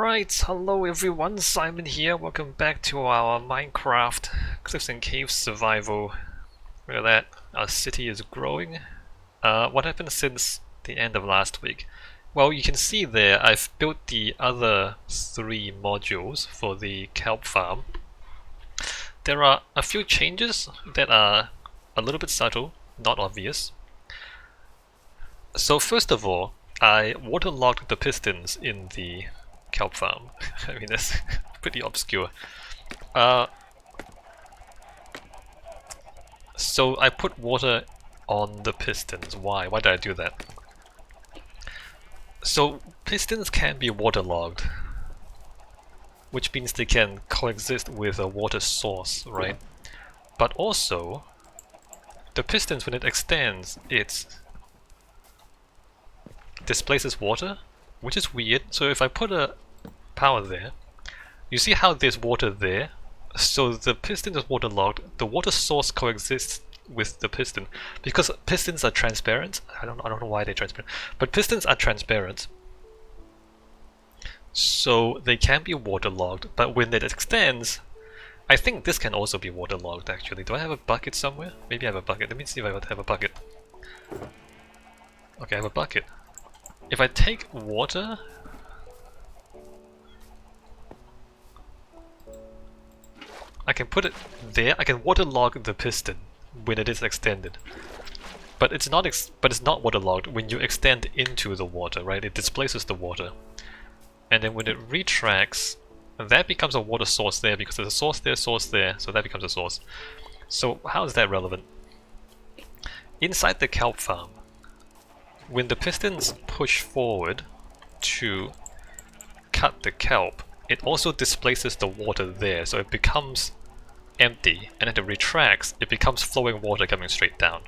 Alright, hello everyone, Simon here. Welcome back to our Minecraft Cliffs and Caves survival. Look at that, our city is growing. What happened since the end of last week? Well, you can see there I've built the other 3 modules for the kelp farm. There are a few changes that are a little bit subtle, not obvious. So first of all, I waterlogged the pistons in the kelp farm. I mean, that's pretty obscure. So I put water on the pistons. Why? Why did I do that? So pistons can be waterlogged, which means they can coexist with a water source, right? But also, the pistons, when it extends, it displaces water, which is weird. So if I put a power there, you see how there's water there? So the piston is waterlogged, the water source coexists with the piston. Because pistons are transparent, I don't know why they're transparent, but pistons are transparent. So they can be waterlogged, but when it extends, I think this can also be waterlogged actually. Do I have a bucket somewhere? Maybe I have a bucket. Let me see if I have a bucket. Okay, I have a bucket. If I take water, I can put it there. I can waterlog the piston when it is extended, but it's not waterlogged when you extend into the water, right? It displaces the water, and then when it retracts, that becomes a water source there because there's a source there, so that becomes a source. So how is that relevant? Inside the kelp farm, when the pistons push forward to cut the kelp, it also displaces the water there, so it becomes empty, and then it retracts, it becomes flowing water coming straight down.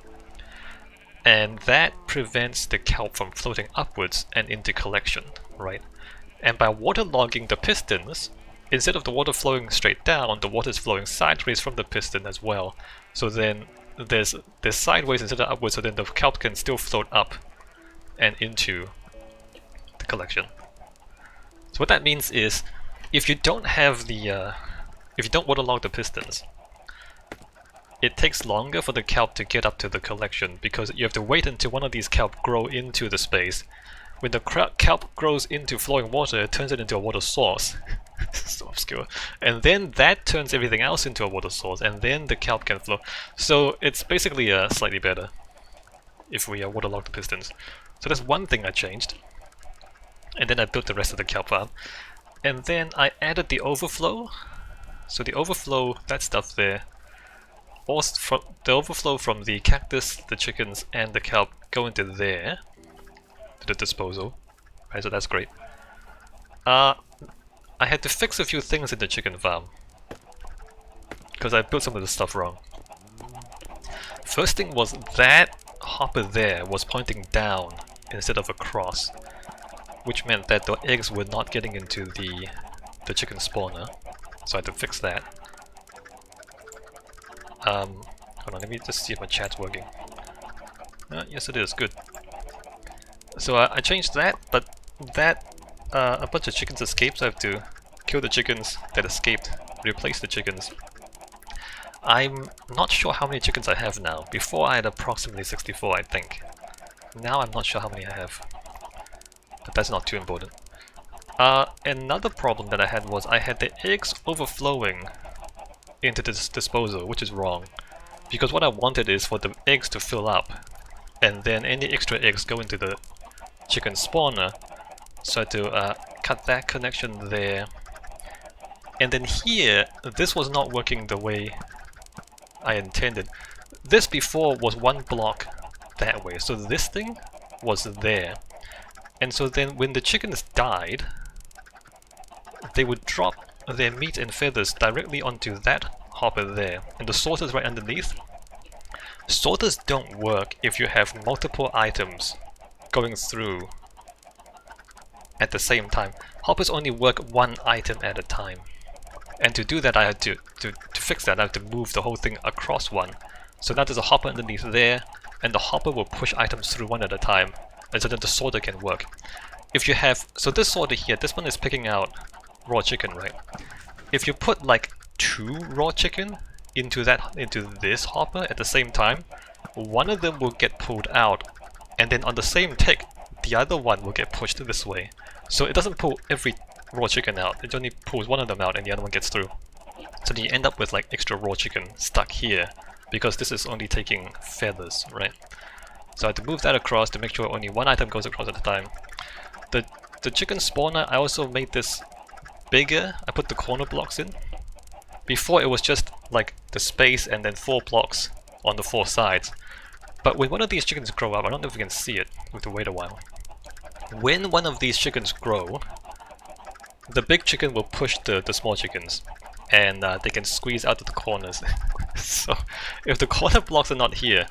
And that prevents the kelp from floating upwards and into collection, right? And by waterlogging the pistons, instead of the water flowing straight down, the water is flowing sideways from the piston as well. So then there's sideways instead of upwards, so then the kelp can still float up and into the collection. So what that means is, if you don't have the if you don't waterlog the pistons, it takes longer for the kelp to get up to the collection because you have to wait until one of these kelp grow into the space. When the kelp grows into flowing water, it turns it into a water source. So obscure. And then that turns everything else into a water source, and then the kelp can flow. So it's basically slightly better if we waterlog the pistons. So that's one thing I changed. And then I built the rest of the kelp farm. And then I added the overflow. So the overflow, that stuff there, the overflow from the cactus, the chickens, and the kelp go into there, to the disposal. Right, so that's great. I had to fix a few things in the chicken farm, because I built some of the stuff wrong. First thing was that hopper there was pointing down instead of across, which meant that the eggs were not getting into the chicken spawner, so I had to fix that. Hold on, let me just see if my chat's working. Yes it is, good. So I changed that, but that a bunch of chickens escaped, so I have to kill the chickens that escaped, replace the chickens. I'm not sure how many chickens I have now. Before I had approximately 64, I think. Now I'm not sure how many I have. But that's not too important. Another problem that I had was I had the eggs overflowing into this disposal, which is wrong. Because what I wanted is for the eggs to fill up, and then any extra eggs go into the chicken spawner. So I had to cut that connection there. And then here, this was not working the way I intended. This before was one block that way, so this thing was there. And so then when the chickens died, they would drop their meat and feathers directly onto that hopper there, and the sorters right underneath. Sorters don't work if you have multiple items going through at the same time. Hoppers only work one item at a time. And to do that, I had to fix that, I had to move the whole thing across one. So now there's a hopper underneath there, and the hopper will push items through one at a time, and so then the sorter can work. if you have, so this sorter here, this one is picking out raw chicken, right? If you put like 2 raw chicken into this hopper at the same time, one of them will get pulled out, and then on the same tick, the other one will get pushed this way. So it doesn't pull every raw chicken out, it only pulls one of them out and the other one gets through. So then you end up with like extra raw chicken stuck here, because this is only taking feathers, right? So I had to move that across to make sure only one item goes across at a time. The chicken spawner, I also made this bigger. I put the corner blocks in. Before it was just like the space and then 4 blocks on the 4 sides. But when one of these chickens grow up, I don't know if you can see it, we have to wait a while. When one of these chickens grow, the big chicken will push the small chickens, and they can squeeze out of the corners. So if the corner blocks are not here,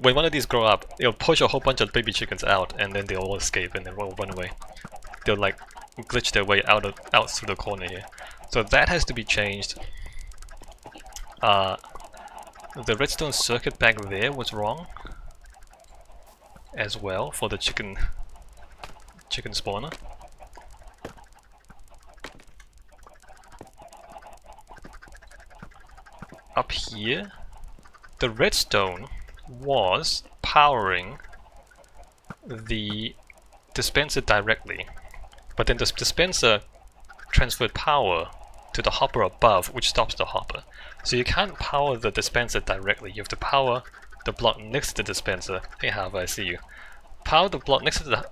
when one of these grow up, it'll push a whole bunch of baby chickens out, and then they'll all escape and then all run away. They'll like glitch their way out through the corner here. So that has to be changed. The redstone circuit back there was wrong as well for the chicken spawner. Up here, the redstone was powering the dispenser directly, but then the dispenser transferred power to the hopper above, which stops the hopper. So you can't power the dispenser directly, you have to power the block next to the dispenser. Hey Hava, I see you. Power the block next to the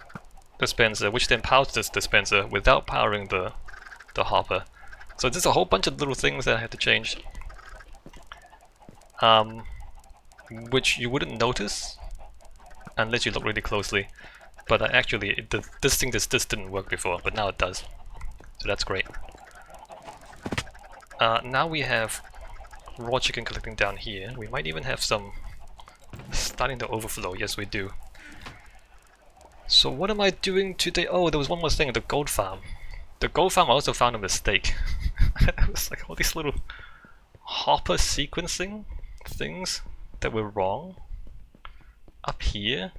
dispenser, which then powers this dispenser without powering the hopper. So there's a whole bunch of little things that I had to change. Which you wouldn't notice unless you look really closely. But actually, this didn't work before, but now it does. So that's great. Now we have raw chicken collecting down here. We might even have some starting to overflow. Yes, we do. So what am I doing today? Oh, there was one more thing, the gold farm. The gold farm, I also found a mistake. It was like all these little hopper sequencing things that were wrong. Up here,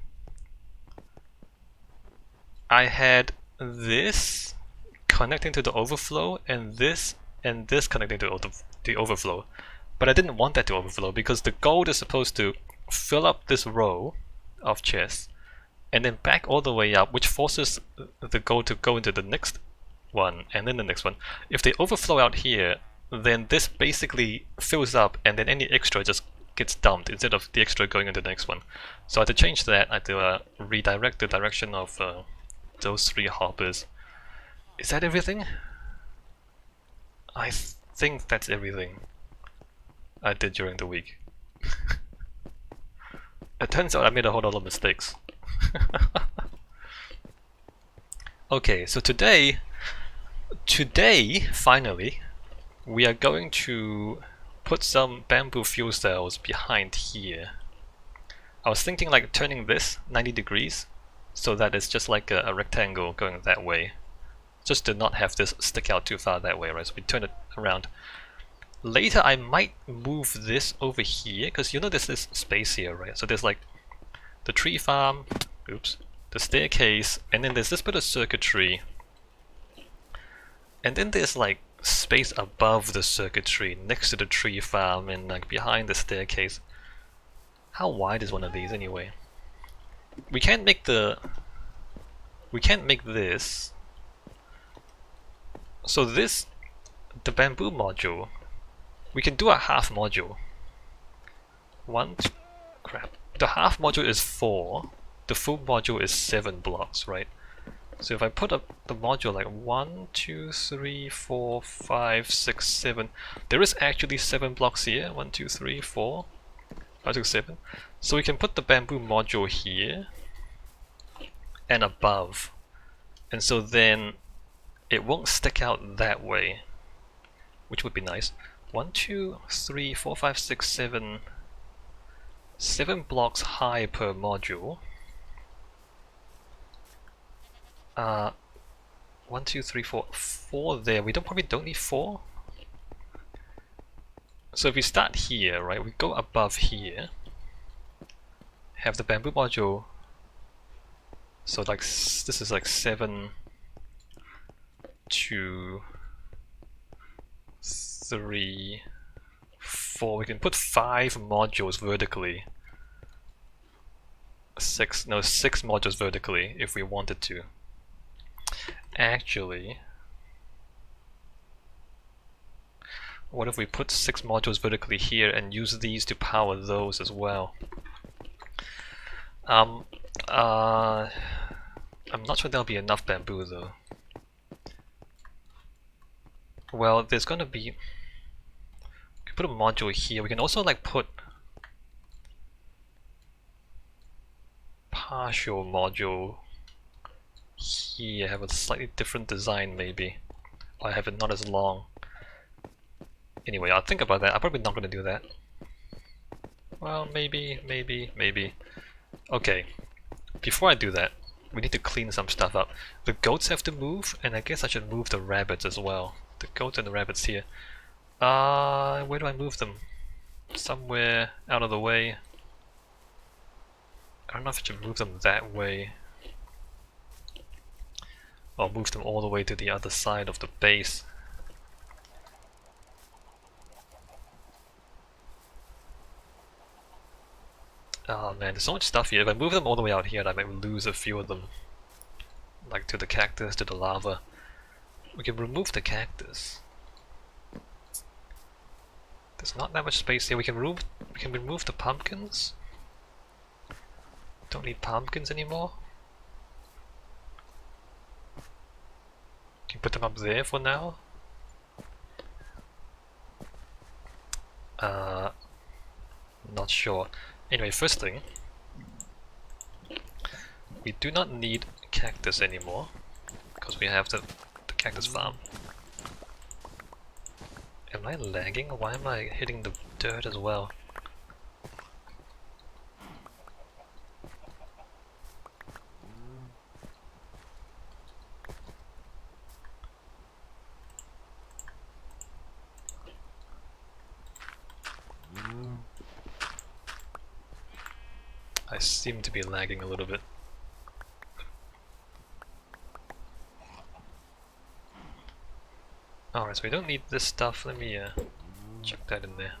I had this connecting to the overflow and this connecting to the overflow. But I didn't want that to overflow because the gold is supposed to fill up this row of chests and then back all the way up, which forces the gold to go into the next one and then the next one. If they overflow out here, then this basically fills up and then any extra just gets dumped instead of the extra going into the next one. So I had to change that. I had to redirect the direction of those 3 hoppers. Is that everything? I think that's everything I did during the week. It turns out I made a whole lot of mistakes. Okay, so today, finally, we are going to put some bamboo fuel cells behind here. I was thinking like turning this 90 degrees so that it's just like a rectangle going that way. Just to not have this stick out too far that way, right? So we turn it around. Later I might move this over here, because you know there's this space here, right? So there's like the tree farm, oops, the staircase, and then there's this bit of circuitry. And then there's like space above the circuitry, next to the tree farm, and like behind the staircase. How wide is one of these anyway? We can't make this. So this, the bamboo module, we can do a half module. Crap. The half module is 4, the full module is 7 blocks, right? So if I put up the module like 1, 2, 3, 4, 5, 6, 7, there is actually 7 blocks here. 1, 2, 3, 4, 5, 6, 7. So we can put the bamboo module here and above, and so then it won't stick out that way, which would be nice. 1, 2, 3, 4, 5, 6, 7. 7 blocks high per module. 1, 2, 3, 4. 4 there. We probably don't need 4. So if we start here, right, we go above here, have the bamboo module So like this is like 7, 2, 3, 4. We can put 5 modules vertically. 6 modules vertically if we wanted to. Actually, what if we put 6 modules vertically here and use these to power those as well? I'm not sure there'll be enough bamboo though. Well, there's gonna be. We can put a module here. We can also like put partial module here. Have a slightly different design maybe, or have it not as long. Anyway, I'll think about that. I'm probably not gonna do that. Well, maybe. Okay, before I do that, we need to clean some stuff up. The goats have to move, and I guess I should move the rabbits as well. The goats and the rabbits here. Where do I move them? Somewhere out of the way. I don't know if I should move them that way. Or move them all the way to the other side of the base. Oh man, there's so much stuff here. If I move them all the way out here, I might lose a few of them. Like to the cactus, to the lava. We can remove the cactus. There's not that much space here. We can remove the pumpkins. Don't need pumpkins anymore. Can put them up there for now. Not sure. Anyway, first thing, we do not need cactus anymore because we have the cactus farm. Am I lagging? Why am I hitting the dirt as well? I seem to be lagging a little bit. Alright, so we don't need this stuff. Let me chuck that in there.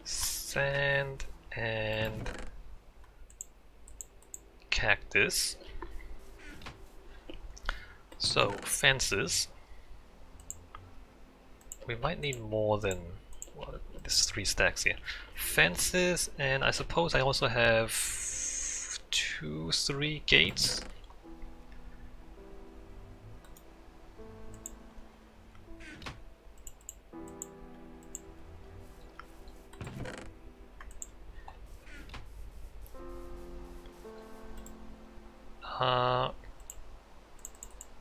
Sand and cactus. So, fences. We might need more than, well, there's 3 stacks here. Fences, and I suppose I also have 2, 3 gates.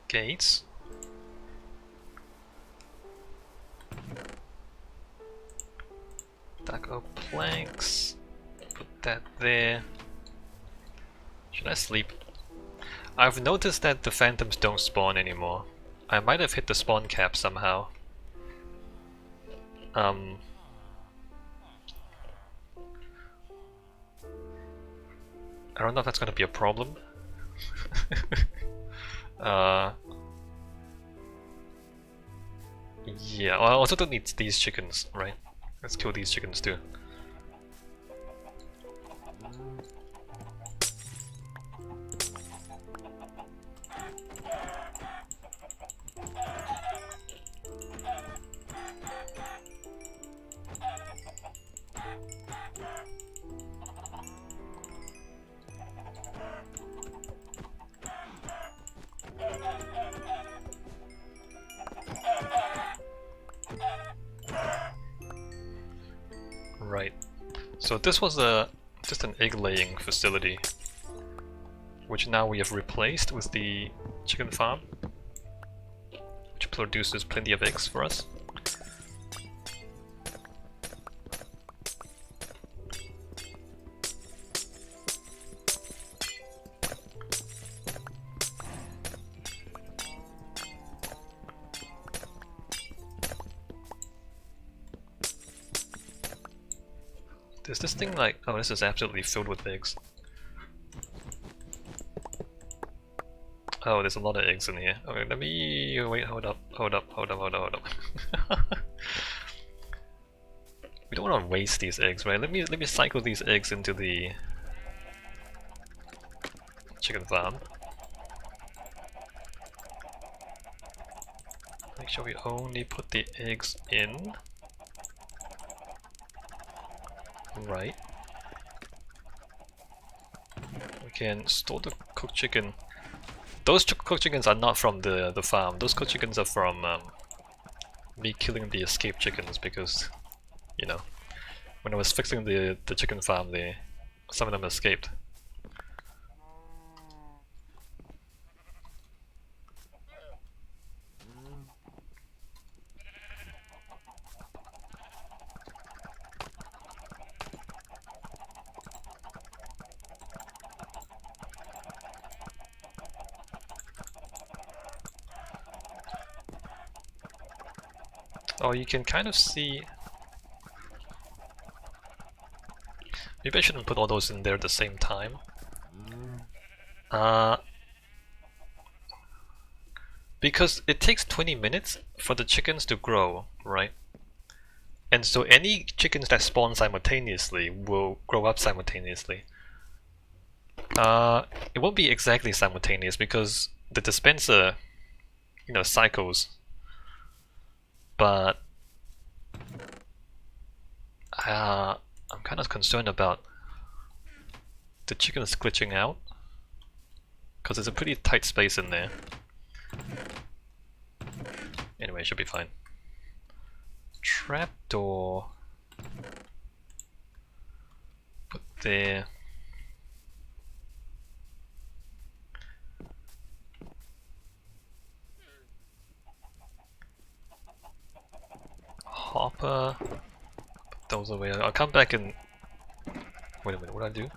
Gates. Taco planks. Put that there. Should I sleep? I've noticed that the phantoms don't spawn anymore. I might have hit the spawn cap somehow. I don't know if that's gonna be a problem. Yeah, well, I also don't need these chickens, right? Let's kill these chickens too. Right. So this was just an egg laying facility, which now we have replaced with the chicken farm, which produces plenty of eggs for us. Is this thing like... Oh, this is absolutely filled with eggs. Oh, there's a lot of eggs in here. Okay, let me... Wait, hold up. We don't want to waste these eggs, right? Let me cycle these eggs into the chicken farm. Make sure we only put the eggs in. Right. We can store the cooked chicken. Those cooked chickens are not from the farm. Those cooked chickens are from me killing the escaped chickens because, you know, when I was fixing the chicken farm, some of them escaped. Oh, you can kind of see... Maybe I shouldn't put all those in there at the same time. Because it takes 20 minutes for the chickens to grow, right? And so any chickens that spawn simultaneously will grow up simultaneously. It won't be exactly simultaneous because the dispenser, you know, cycles. But I'm kind of concerned about the chickens glitching out because there's a pretty tight space in there. Anyway, it should be fine. Trapdoor. Put there. Hopper. Put those away. I'll come back and... Wait a minute, what did I do?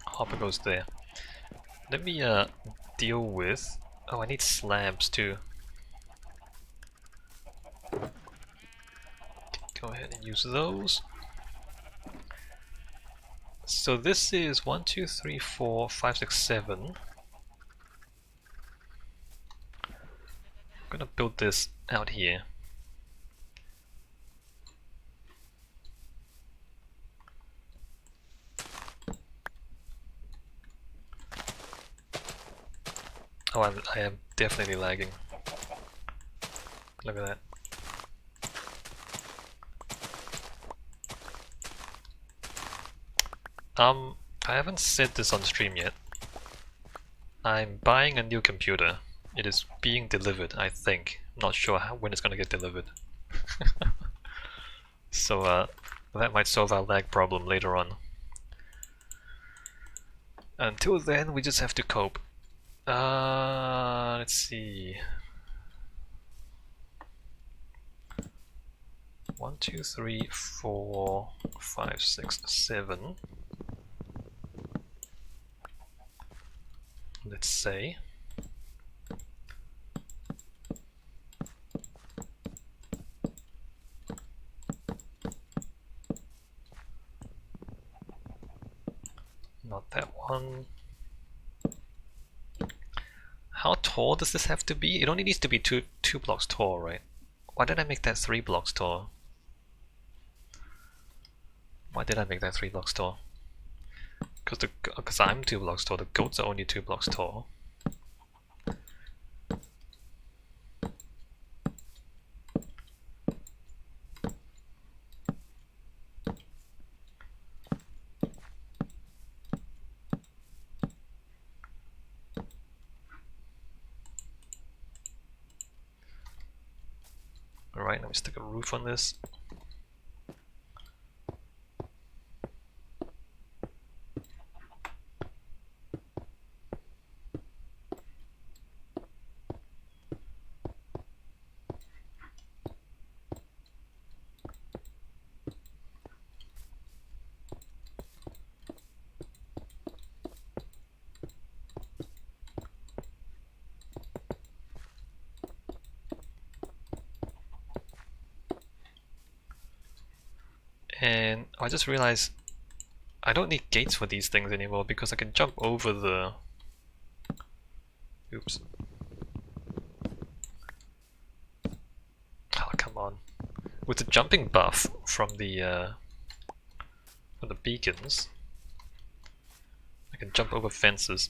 Hopper goes there. Let me deal with... Oh, I need slabs too. Go ahead and use those. So this is 1, 2, 3, 4, 5, 6, 7. I'm gonna build this out here. Oh, I am definitely lagging. Look at that. I haven't said this on stream yet. I'm buying a new computer. It is being delivered, I think. Not sure when it's gonna get delivered. So that might solve our lag problem later on. Until then, we just have to cope. Let's see. 1, 2, 3, 4, 5, 6, 7. Let's say. Not that one. How tall does this have to be? It only needs to be two blocks tall, right? Why did I make that 3 blocks tall? Why did I make that 3 blocks tall? Because I'm 2 blocks tall, the goats are only 2 blocks tall. Alright, let me stick a roof on this. And I just realized I don't need gates for these things anymore because I can jump over the... Oops. Oh, come on. With the jumping buff from the beacons, I can jump over fences.